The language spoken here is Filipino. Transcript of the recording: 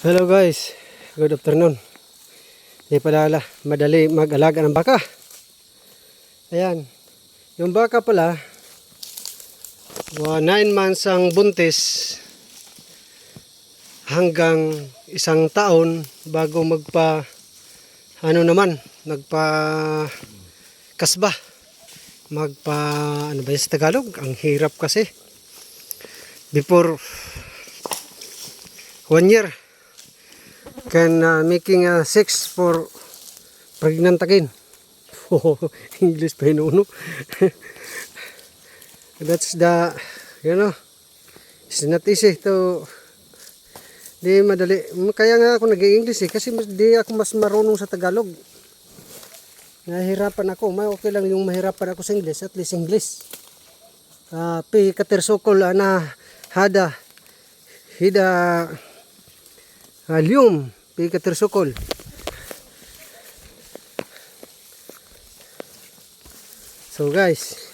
Hello guys, good afternoon. Hindi pala madali mag-alaga ng baka. Ayan, yung baka pala 9 months ang buntis hanggang 1 taon bago magpa kasba. Ano ba yung sa Tagalog? Ang hirap kasi. Before 1 year can making 6 for pregnant again. Oh, English pa yun, no? That's the, it's not easy to, di madali. Kaya nga ako nag-i-English kasi di ako mas marunong sa Tagalog. Nahihirapan ako. Okay lang yung mahirapan ako sa English, at least English. Pi katersokol na hada hida Halium, pi katersokol. So guys,